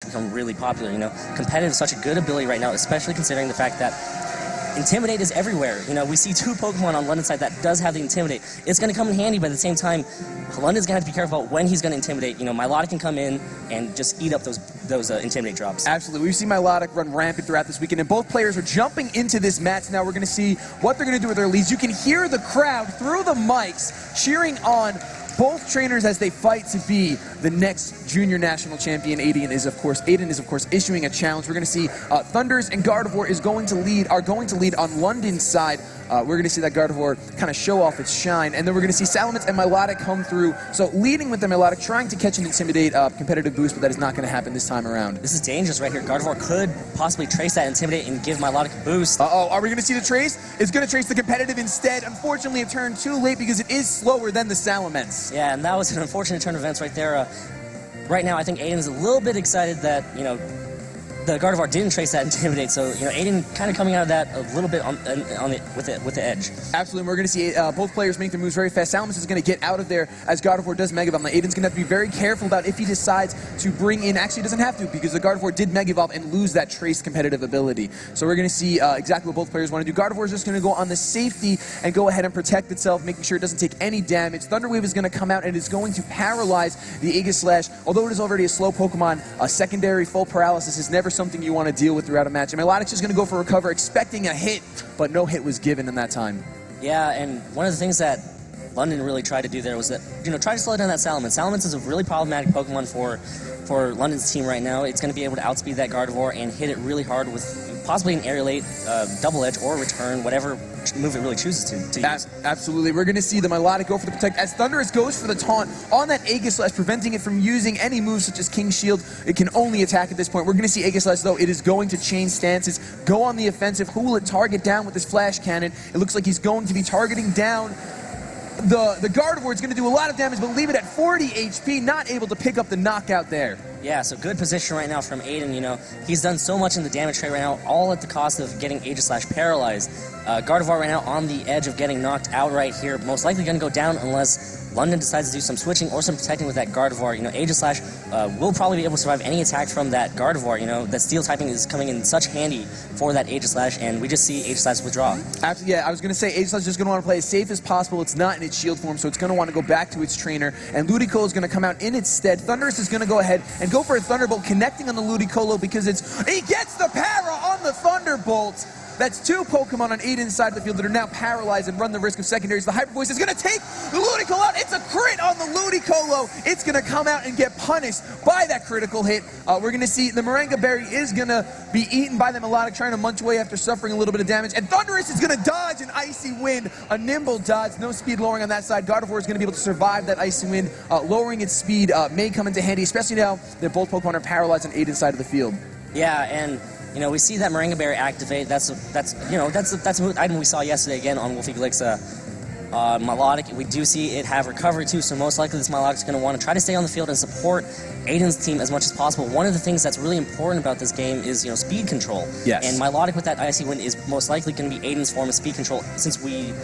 become really popular. You know, competitive is such a good ability right now, especially considering the fact that Intimidate is everywhere. You know, we see 2 Pokemon on London's side that does have the Intimidate. It's going to come in handy, but at the same time, London's going to have to be careful about when he's going to Intimidate. You know, Milotic can come in and just eat up those Intimidate drops. Absolutely. We've seen Milotic run rampant throughout this weekend, and both players are jumping into this match. Now we're going to see what they're going to do with their leads. You can hear the crowd through the mics cheering on both trainers as they fight to be the next junior national champion. Aiden is of course issuing a challenge. We're going to see Thunders and Gardevoir are going to lead on London's side. We're going to see that Gardevoir kind of show off its shine, and then we're going to see Salamence and Milotic come through. So leading with the Milotic, trying to catch an Intimidate competitive boost, but that is not going to happen this time around. This is dangerous right here. Gardevoir could possibly trace that Intimidate and give Milotic a boost. Uh-oh, are we going to see the trace? It's going to trace the competitive instead. Unfortunately, it turned too late because it is slower than the Salamence. Yeah, and that was an unfortunate turn of events right there. Right now, I think Aiden's a little bit excited that, you know, the Gardevoir didn't trace that Intimidate, so, you know, Aiden kind of coming out of that a little bit with the edge. Absolutely, we're going to see both players make their moves very fast. Salamence is going to get out of there as Gardevoir does Mega Evolve. Now, Aiden's going to have to be very careful about if he decides to bring in, actually he doesn't have to, because the Gardevoir did Mega Evolve and lose that trace competitive ability. So we're going to see exactly what both players want to do. Gardevoir is just going to go on the safety and go ahead and protect itself, making sure it doesn't take any damage. Thunder Wave is going to come out and is going to paralyze the Aegislash. Although it is already a slow Pokemon, a secondary full paralysis is never something you want to deal with throughout a match. And Milotic's just going to go for Recover, expecting a hit, but no hit was given in that time. Yeah, and one of the things that London really tried to do there was that, you know, try to slow down that Salamence. Salamence is a really problematic Pokemon for London's team right now. It's going to be able to outspeed that Gardevoir and hit it really hard with possibly an Aerial Aid, Double Edge, or Return, whatever move it really chooses to use. Absolutely. We're going to see the Milotic go for the Protect as Thundurus goes for the Taunt on that Aegislash, preventing it from using any moves such as King Shield. It can only attack at this point. We're going to see Aegislash, though. It is going to change stances, go on the offensive. Who will it target down with this Flash Cannon? It looks like he's going to be targeting down the Gardevoir. Is going to do a lot of damage, but leave it at 40 HP, not able to pick up the knockout there. Yeah, so good position right now from Aiden. You know, he's done so much in the damage trade right now, all at the cost of getting Aegislash paralyzed. Gardevoir right now on the edge of getting knocked out right here, most likely going to go down unless London decides to do some switching or some protecting with that Gardevoir. You know, Aegislash will probably be able to survive any attack from that Gardevoir. You know, that Steel typing is coming in such handy for that Aegislash, and we just see Aegislash withdraw. Absolutely, yeah, I was going to say Aegislash is just going to want to play as safe as possible. It's not in its shield form, so it's going to want to go back to its trainer, and Ludicolo is going to come out in its stead. Thundurus is going to go ahead and go for a Thunderbolt, connecting on the Ludicolo because he gets the para on the Thunderbolt. That's 2 Pokemon on Aiden's side of the field that are now paralyzed and run the risk of secondaries. The Hyper Voice is going to take the Ludicolo out. It's a crit on the Ludicolo. It's going to come out and get punished by that critical hit. We're going to see the Moringa Berry is going to be eaten by the Milotic, trying to munch away after suffering a little bit of damage. And Thundurus is going to dodge an Icy Wind, a nimble dodge. No speed lowering on that side. Gardevoir is going to be able to survive that Icy Wind. Lowering its speed may come into handy, especially now that both Pokemon are paralyzed on Aiden's side of the field. Yeah, and you know, we see that Moringa Berry activate. That's an item we saw yesterday again on Wolfie Glick's Milotic. We do see it have recovery too, so most likely this Milotic is going to want to try to stay on the field and support Aiden's team as much as possible. One of the things that's really important about this game is, you know, speed control. Yes. And Milotic with that Icy Wind is most likely going to be Aiden's form of speed control, since we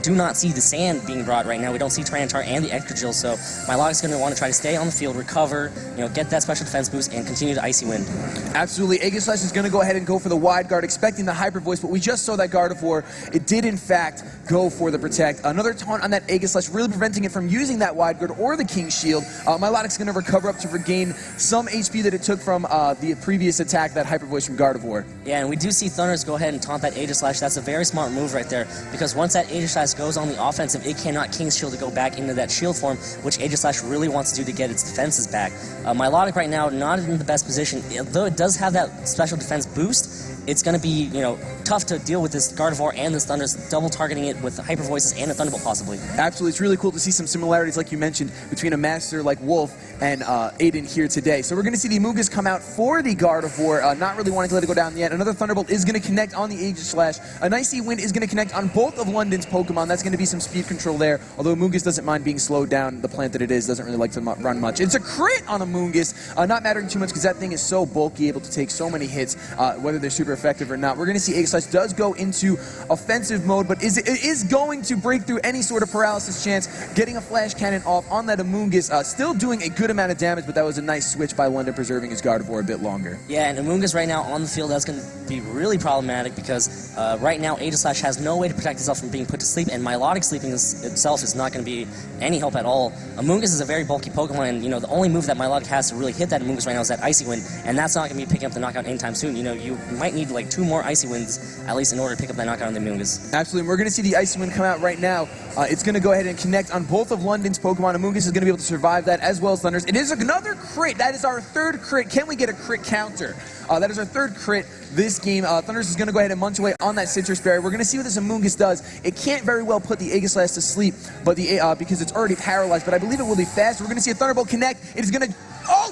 do not see the Sand being brought right now. We don't see Tyranitar and the Excadrill, so Milotic's going to want to try to stay on the field, recover, you know, get that special defense boost, and continue the Icy Wind. Absolutely. Aegislash is going to go ahead and go for the Wide Guard, expecting the Hyper Voice, but we just saw that Gardevoir. It did, in fact, go for the Protect. Another taunt on that Aegislash, really preventing it from using that Wide Guard or the King Shield. Milotic's going to recover up to regain some HP that it took from the previous attack, that Hyper Voice from Gardevoir. Yeah, and we do see Thundurus go ahead and taunt that Aegislash. That's a very smart move right there, because once that Aegislash goes on the offensive, it cannot King Shield to go back into that shield form, which Aegislash really wants to do to get its defenses back. Milotic right now, not in the best position. Though it does have that special defense boost, it's going to be, you know, tough to deal with this Gardevoir and this Thundurus, double targeting it with the Hyper Voices and a Thunderbolt possibly. Absolutely, it's really cool to see some similarities, like you mentioned, between a master like Wolf and Aiden here today. So we're going to see the Amoonguss come out for the Gardevoir, not really wanting to let it go down yet. Another Thunderbolt is going to connect on the Aegislash. An Icy Wind is going to connect on both of London's Pokemon. That's going to be some speed control there, although Amoonguss doesn't mind being slowed down. The plant that it is doesn't really like to run much. It's a crit on Amoonguss, not mattering too much because that thing is so bulky, able to take so many hits, whether they're super effective or not. We're going to see Aegislash does go into offensive mode, but it is going to break through any sort of paralysis chance, getting a flash cannon off on that Amoonguss, still doing a good amount of damage, but that was a nice switch by London, preserving his Gardevoir a bit longer. Yeah, and Amoonguss right now on the field, that's going to be really problematic because right now Aegislash has no way to protect itself from being put to sleep, and Milotic sleeping itself is not going to be any help at all. Amoonguss is a very bulky Pokemon, and the only move that Milotic has to really hit that Amoonguss right now is that Icy Wind, and that's not going to be picking up the knockout anytime soon. You might need like 2 more Icy Winds at least in order to pick up that knockout on the Amoonguss. Absolutely, and we're going to see the Icy Wind come out right now. It's going to go ahead and connect on both of London's Pokemon. Amoonguss is going to be able to survive that as well as Thunders. It is another crit. That is our 3rd crit. Can we get a crit counter? That is our 3rd crit this game. Thunders is going to go ahead and munch away on that Citrus Berry. We're going to see what this Amoonguss does. It can't very well put the Aegislash to sleep, but because it's already paralyzed, but I believe it will be fast. We're going to see a Thunderbolt connect. It is going to,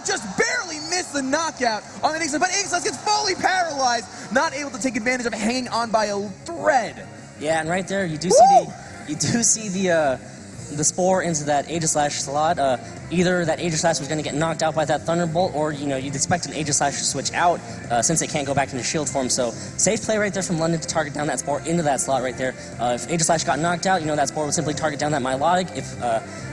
just barely miss the knockout on the Aegislash, but Aegislash gets fully paralyzed, not able to take advantage of hanging on by a thread. Yeah, and right there you do see the spore into that Aegislash slot. Either that Aegislash was going to get knocked out by that Thunderbolt, or you'd expect an Aegislash to switch out since it can't go back into shield form. So safe play right there from London to target down that spore into that slot right there. If Aegislash got knocked out, that spore would simply target down that Milotic. If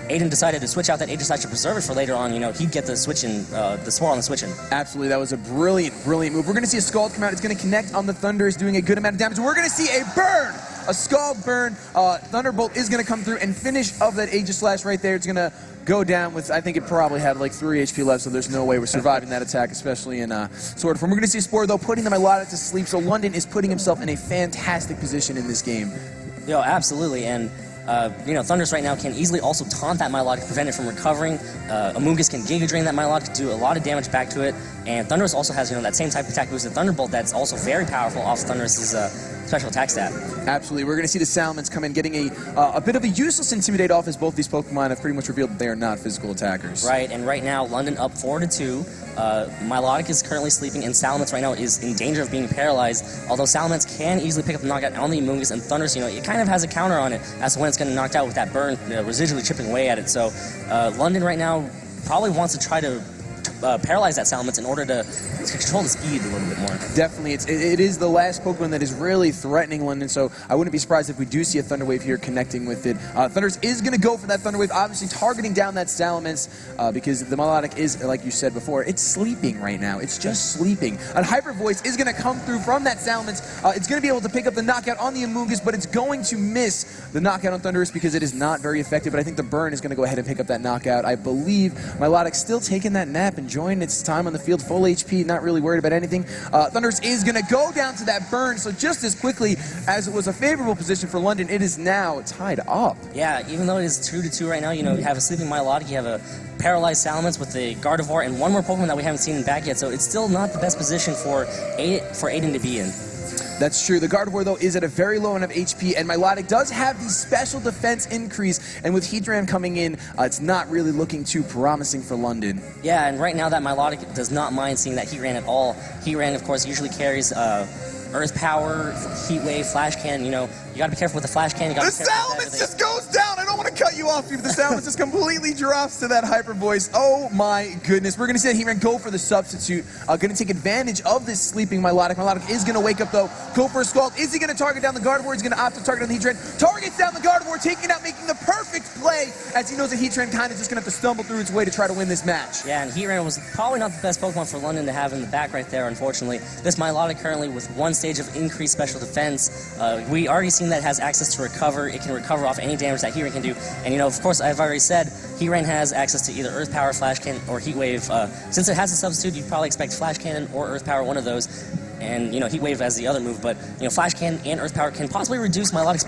Aiden decided to switch out that Aegislash to preserve it for later on, he'd get the spore on the switch in. Absolutely, that was a brilliant move. We're going to see a Scald come out. It's going to connect on the Thunders, doing a good amount of damage. And we're going to see a burn! A Scald burn. Thunderbolt is going to come through and finish of that Aegislash right there. It's going to go down with, I think it probably had like 3 HP left, so there's no way we're surviving that attack, especially in Sword form. We're going to see Spore, though, putting the Milotic to sleep, so London is putting himself in a fantastic position in this game. Absolutely, and Thunders right now can easily also taunt that Milotic, prevent it from recovering. Amoonguss can Giga Drain that Milotic, do a lot of damage back to it, and Thunders also has that same type of attack boost as Thunderbolt that's also very powerful off Thunders' special attack stat. Absolutely. We're going to see the Salamence come in, getting a bit of a useless Intimidate off, as both these Pokemon have pretty much revealed that they are not physical attackers. Right, and right now, London up 4-2. Milotic is currently sleeping, and Salamence right now is in danger of being paralyzed, although Salamence can easily pick up the knockout on the Amoonguss, and Thunders, it kind of has a counter on it as to when it's going to knock out with that burn, residually chipping away at it. So London right now probably wants to try to paralyze that Salamence in order to control the speed a little bit more. Definitely. It is the last Pokemon that is really threatening London, so I wouldn't be surprised if we do see a Thunder Wave here connecting with it. Thunders is going to go for that Thunder Wave, obviously targeting down that Salamence, because the Milotic is, like you said before, it's sleeping right now. It's just sleeping. A Hyper Voice is going to come through from that Salamence. It's going to be able to pick up the knockout on the Amoonguss, but it's going to miss the knockout on Thundurus because it is not very effective, but I think the Burn is going to go ahead and pick up that knockout. I believe Milotic still taking that nap, enjoying its time on the field, full HP, not really worried about anything. Thundurus is going to go down to that Burn, so just as quickly as it was a favorable position for London, it is now tied up. Yeah, even though it is 2-2 right now, you have a sleeping Milotic, you have a paralyzed Salamence with the Gardevoir, and one more Pokemon that we haven't seen back yet, so it's still not the best position for Aiden to be in. That's true. The Gardevoir, though, is at a very low enough HP, and Milotic does have the special defense increase, and with Heatran coming in, it's not really looking too promising for London. Yeah, and right now that Milotic does not mind seeing that Heatran at all. Heatran, of course, usually carries Earth Power, Heat Wave, Flash Cannon. You gotta be careful with the Flash Cannon. The Salamence just goes down! I don't want to cut you off, dude. The Salamence just completely drops to that Hyper Voice. Oh my goodness. We're gonna see that Heatran go for the substitute. Gonna take advantage of this sleeping Milotic. Milotic is gonna wake up, though. Go for a Scald. Is he gonna target down the Gardevoir? He's gonna opt to target on the Heatran. Targets down the Gardevoir, taking it out, making the perfect play, as he knows that Heatran kind of just gonna have to stumble through its way to try to win this match. Yeah, and Heatran was probably not the best Pokemon for London to have in the back right there, unfortunately. This Milotic currently with one stage of increased special defense. We already seen that it has access to recover. It can recover off any damage that Heatran can do. And of course, I've already said, Heatran has access to either Earth Power, Flash Cannon, or Heat Wave. Since it has a substitute, you'd probably expect Flash Cannon or Earth Power, one of those. And Heat Wave as the other move, but Flash Cannon and Earth Power can possibly reduce Milotic's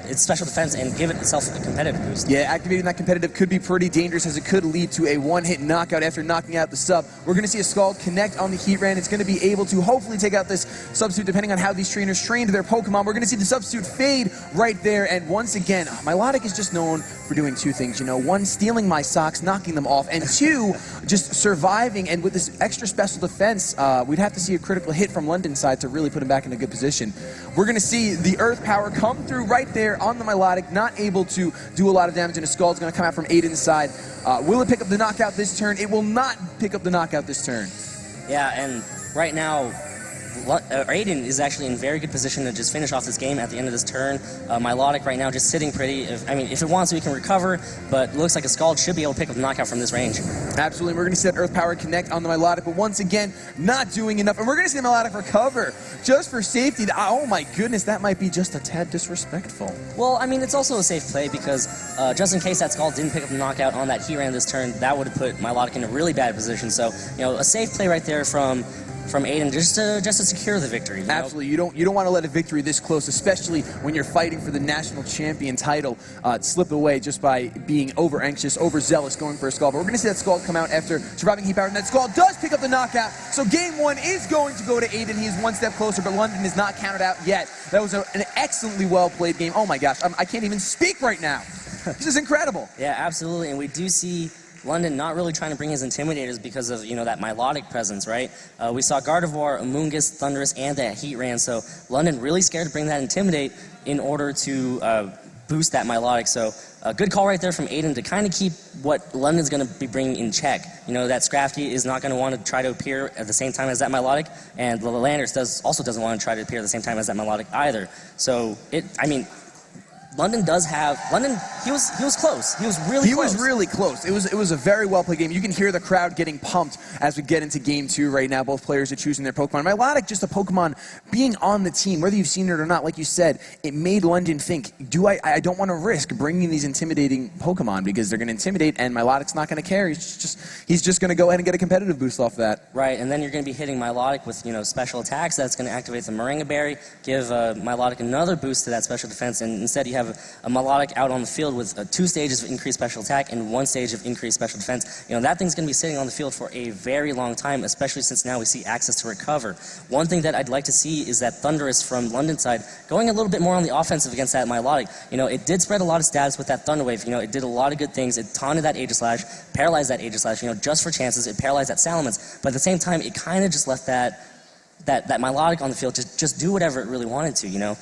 its special defense and give it itself a competitive boost. Yeah, activating that competitive could be pretty dangerous, as it could lead to a one-hit knockout after knocking out the sub. We're going to see a Scald connect on the Heatran. It's going to be able to hopefully take out this substitute, depending on how these trainers trained their Pokemon. We're going to see the substitute fade right there, and once again, Milotic is just known for doing two things. One, stealing my socks, knocking them off, and two, just surviving. And with this extra special defense, we'd have to see a critical hit from London's side to really put him back in a good position. We're going to see the Earth Power come through right there on the Milotic, not able to do a lot of damage, and a Scald's going to come out from Aiden's side. Will it pick up the knockout this turn? It will not pick up the knockout this turn. Yeah, and right now, Aiden is actually in very good position to just finish off this game at the end of this turn. Milotic right now just sitting pretty. If it wants to, we can recover, but looks like a Scald should be able to pick up the knockout from this range. Absolutely. We're going to see that Earth Power connect on the Milotic, but once again, not doing enough. And we're going to see the Milotic recover just for safety. Oh my goodness, that might be just a tad disrespectful. Well, I mean, it's also a safe play because just in case that Scald didn't pick up the knockout on that Heat Ran this turn, that would have put Milotic in a really bad position. So, a safe play right there from Aiden just to secure the victory. Absolutely. You don't want to let a victory this close, especially when you're fighting for the national champion title, slip away just by being over anxious, overzealous, going for a Scald. But we're going to see that Scald come out after surviving Heat Power, and that Scald does pick up the knockout. So game one is going to go to Aiden. He is one step closer, but London is not counted out yet. That was an excellently well played game. Oh my gosh, I can't even speak right now. This is incredible. Yeah, absolutely. And we do see London not really trying to bring his Intimidators because of, that Milotic presence, right? We saw Gardevoir, Amoonguss, Thundurus, and that Heat Ran, so London really scared to bring that Intimidate in order to boost that Milotic. So a good call right there from Aiden to kind of keep what London's going to be bringing in check. That Scrafty is not going to want to try to appear at the same time as that Milotic, and the Landorus also doesn't want to try to appear at the same time as that Milotic either. So London, he was close. He was really close. He was really close. It was a very well played game. You can hear the crowd getting pumped as we get into game two right now. Both players are choosing their Pokemon. Milotic, just a Pokemon being on the team, whether you've seen it or not, like you said, it made London think, I don't want to risk bringing these intimidating Pokemon because they're going to intimidate and Milotic's not going to care. He's just going to go ahead and get a competitive boost off that. Right, and then you're going to be hitting Milotic with, special attacks. That's going to activate the Moringa Berry, give Milotic another boost to that special defense, and instead you have a Milotic out on the field with 2 stages of increased special attack and 1 stage of increased special defense. That thing's going to be sitting on the field for a very long time, especially since now we see access to recover. One thing that I'd like to see is that Thundurus from London's side going a little bit more on the offensive against that Milotic. It did spread a lot of stats with that Thunder Wave. It did a lot of good things. It taunted that Aegislash, paralyzed that Aegislash, just for chances. It paralyzed that Salamence. But at the same time, it kind of just left that Milotic on the field to just do whatever it really wanted to,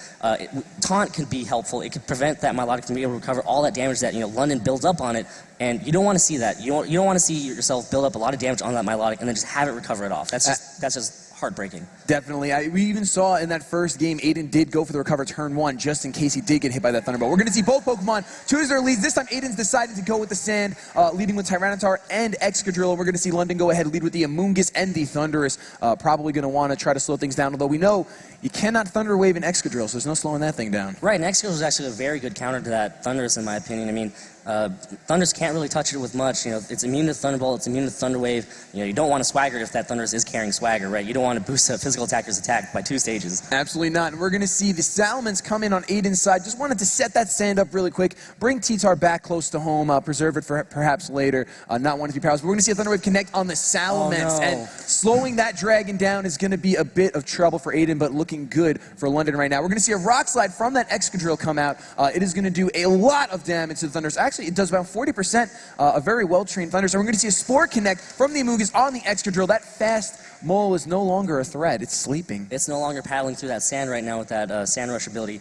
Taunt could be helpful. It could prevent that Milotic from being able to recover all that damage that, London builds up on it, and you don't want to see that. You don't want to see yourself build up a lot of damage on that Milotic and then just have it recover it off. That's just heartbreaking. Definitely. We even saw in that first game, Aiden did go for the recover turn 1 just in case he did get hit by that Thunderbolt. We're going to see both Pokemon choose their leads. This time, Aiden's decided to go with the Sand, leading with Tyranitar and Excadrill. We're going to see London go ahead and lead with the Amoonguss and the Thundurus. Probably going to want to try to slow things down, although we know you cannot Thunder Wave an Excadrill, so there's no slowing that thing down. Right, and Excadrill is actually a very good counter to that Thundurus, in my opinion. Thundurus can't really touch it with much. It's immune to Thunderbolt, it's immune to Thunder Wave. You don't want to Swagger if that Thundurus is carrying Swagger, right? You don't want to boost a physical attacker's attack by 2 stages. Absolutely not. And we're going to see the Salamence come in on Aiden's side. Just wanted to set that Sand up really quick, bring T-Tar back close to home, preserve it for perhaps later, not wanting to be powerless. But we're going to see a Thunder Wave connect on the Salamence. Oh, no. And slowing that Dragon down is going to be a bit of trouble for Aiden, but looking good for London right now. We're going to see a Rock Slide from that Excadrill come out. It is going to do a lot of damage to the Thundurus. Actually, it does about 40%, a very well-trained Thundurus. So we're going to see a Spore connect from the Amoonguss on the Excadrill. That fast mole is no longer a threat. It's sleeping. It's no longer paddling through that sand right now with that Sand Rush ability.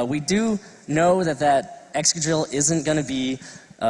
We do know that Excadrill isn't going to be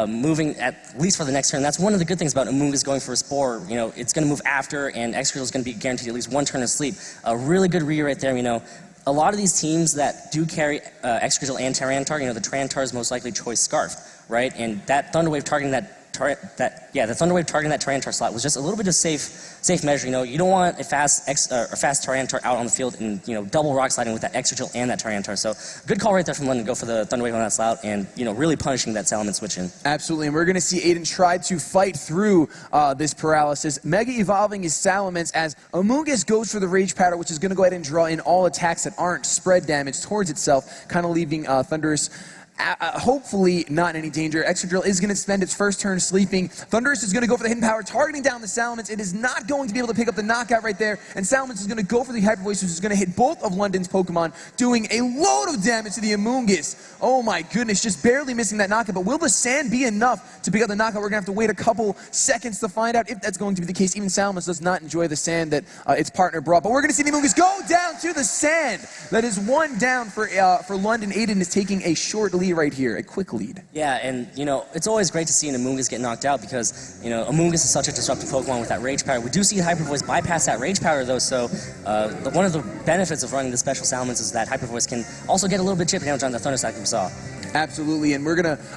moving at least for the next turn. That's one of the good things about Amoonguss going for a Spore. It's going to move after, and Excadrill is going to be guaranteed at least 1 turn of sleep. A really good read right there. A lot of these teams that do carry Excadrill and Tyranitar, the Tyranitar is most likely Choice Scarf, right? And that Thunder Wave targeting the Thunder Wave targeting that Tyranitar slot was just a little bit of safe measure. You don't want a fast Tyranitar out on the field and double Rock Sliding with that Excadrill and that Tyranitar. So good call right there from London. Go for the Thunder Wave on that slot and really punishing that Salamence switch in. Absolutely, and we're going to see Aiden try to fight through this paralysis. Mega evolving his Salamence as Amoonguss goes for the Rage Powder, which is going to go ahead and draw in all attacks that aren't spread damage towards itself, kind of leaving Thundurus hopefully not in any danger. Excadrill is going to spend its first turn sleeping. Thundurus is going to go for the Hidden Power, targeting down the Salamence. It is not going to be able to pick up the knockout right there, and Salamence is going to go for the Hyper Voice, which is going to hit both of London's Pokemon, doing a load of damage to the Amoonguss. Oh my goodness, just barely missing that knockout, but will the Sand be enough to pick up the knockout? We're going to have to wait a couple seconds to find out if that's going to be the case. Even Salamence does not enjoy the Sand that its partner brought, but we're going to see the Amoonguss go down to the Sand. That is 1 down for London. Aiden is taking a short lead lead right here, a quick lead. Yeah, and, it's always great to see an Amoonguss get knocked out because, Amoonguss is such a disruptive Pokemon with that Rage Power. We do see Hyper Voice bypass that Rage Power, though, so one of the benefits of running the special Salamence is that Hyper Voice can also get a little bit chip damage on the Thunder Sack that we saw. Absolutely, and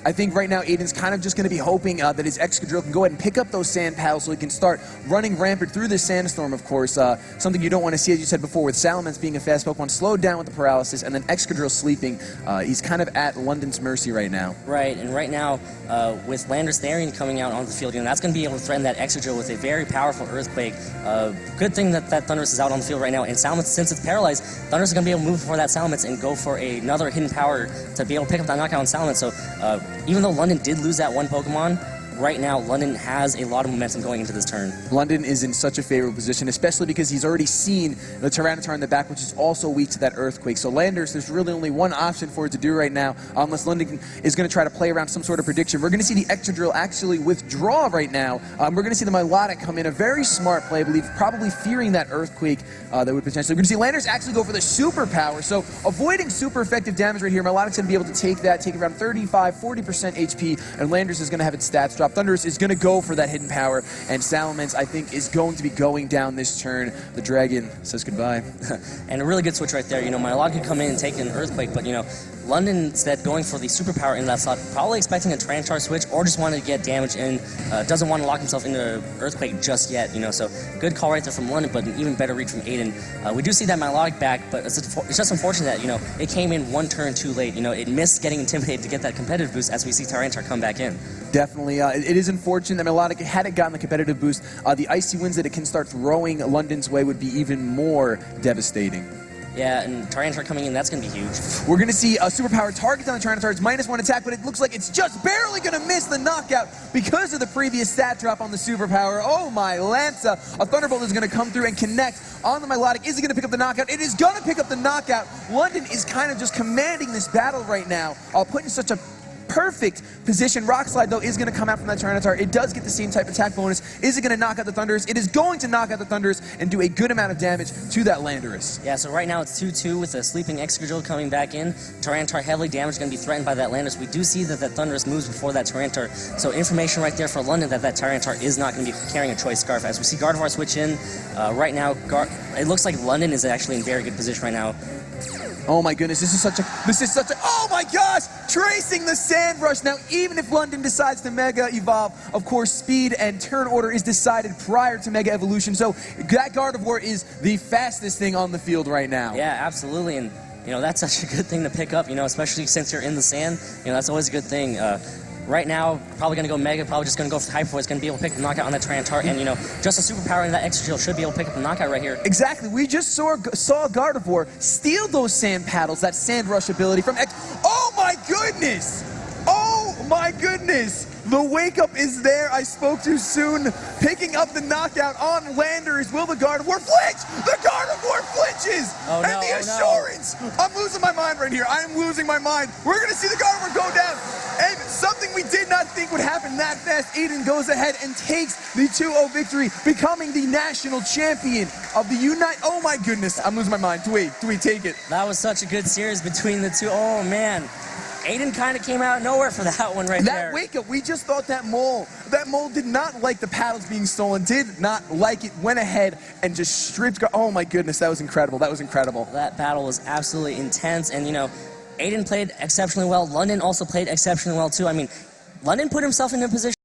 I think right now Aiden's kind of just going to be hoping that his Excadrill can go ahead and pick up those sand paddles so he can start running rampant through this sandstorm, of course. Something you don't want to see, as you said before, with Salamence being a fast Pokemon, slowed down with the paralysis, and then Excadrill sleeping. He's kind of at London's mercy right now. Right, and right now, with Landorus Therian coming out onto the field, that's going to be able to threaten that Excadrill with a very powerful Earthquake. Good thing that Thundurus is out on the field right now, and Salamence, since it's paralyzed, Thundurus is going to be able to move before that Salamence and go for another hidden power to be able to pick up that knockout on Salamence. So even though London did lose that one Pokemon, right now London has a lot of momentum going into this turn. London is in such a favorable position, especially because he's already seen the Tyranitar in the back, which is also weak to that Earthquake. So Landorus, there's really only one option for it to do right now, unless London is going to try to play around some sort of prediction. We're going to see the Excadrill actually withdraw right now. We're going to see the Milotic come in, a very smart play, I believe, probably fearing that Earthquake that would potentially. We're going to see Landorus actually go for the Superpower, so avoiding super effective damage right here. Milotic's going to be able to take around 35-40% HP, and Landorus is going to have its stats drop. Thundurus is going to go for that hidden power, and Salamence, I think, is going to be going down this turn. The Dragon says goodbye. And a really good switch right there. Milotic could come in and take an Earthquake, but, London instead going for the Superpower in that slot, probably expecting a Tyranitar switch, or just wanted to get damage in, doesn't want to lock himself into Earthquake just yet, so good call right there from London, but an even better read from Aiden. We do see that Milotic back, but it's just unfortunate that, it came in one turn too late. It missed getting intimidated to get that competitive boost as we see Tyranitar come back in. Definitely. It is unfortunate that Milotic, had it gotten the competitive boost, the Icy Winds that it can start throwing London's way would be even more devastating. Yeah, and Tyranitar coming in, that's going to be huge. We're going to see a Superpower target on the Tyranitar. It's -1 attack, but it looks like it's just barely going to miss the knockout because of the previous stat drop on the Superpower. Oh my Lanza! A Thunderbolt is going to come through and connect on the Milotic. Is it going to pick up the knockout? It is going to pick up the knockout. London is kind of just commanding this battle right now, put in such a perfect position. Rock Slide, though, is going to come out from that Tyranitar. It does get the same type attack bonus. Is it going to knock out the Thundurus? It is going to knock out the Thundurus and do a good amount of damage to that Landorus. Yeah, so right now it's 2-2 with a sleeping Excadrill coming back in. Tyranitar heavily damaged, going to be threatened by that Landorus. We do see that Thundurus moves before that Tyranitar, so information right there for London that Tyranitar is not going to be carrying a Choice Scarf. As we see Gardevoir switch in, right now, it looks like London is actually in very good position right now. Oh my goodness, this is such a, oh my gosh! Tracing the Sand Rush. Now, even if London decides to Mega Evolve, of course, speed and turn order is decided prior to Mega Evolution, so that Gardevoir is the fastest thing on the field right now. Yeah, absolutely, and, that's such a good thing to pick up, especially since you're in the sand, that's always a good thing. Right now, probably going to go Mega, probably just going to go for the Hyper Voice, going to be able to pick the knockout on that Tyranitar, and, just a Superpower in that Excadrill should be able to pick up the knockout right here. Exactly. We just saw Gardevoir steal those Sand Paddles, that Sand Rush ability from Oh my goodness! Oh my goodness! The Wake Up is there. I spoke too soon. Picking up the knockout on Landorus. Will the Gardevoir flinch? The Gardevoir flinches! Oh, no, and the assurance! No. I'm losing my mind right here. I am losing my mind. We're going to see the Gardevoir go down. And something we did not think would happen that fast. Aiden goes ahead and takes the 2-0 victory, becoming the national champion of the Oh my goodness, I'm losing my mind. Do we take it? That was such a good series between the two. Oh man. Aiden kind of came out of nowhere for that one right there. That Wake Up, we just thought that mole did not like the paddles being stolen, did not like it, went ahead and just stripped. Oh my goodness, that was incredible. That was incredible. That battle was absolutely intense, and Aiden played exceptionally well. London also played exceptionally well too. I mean, London put himself in a position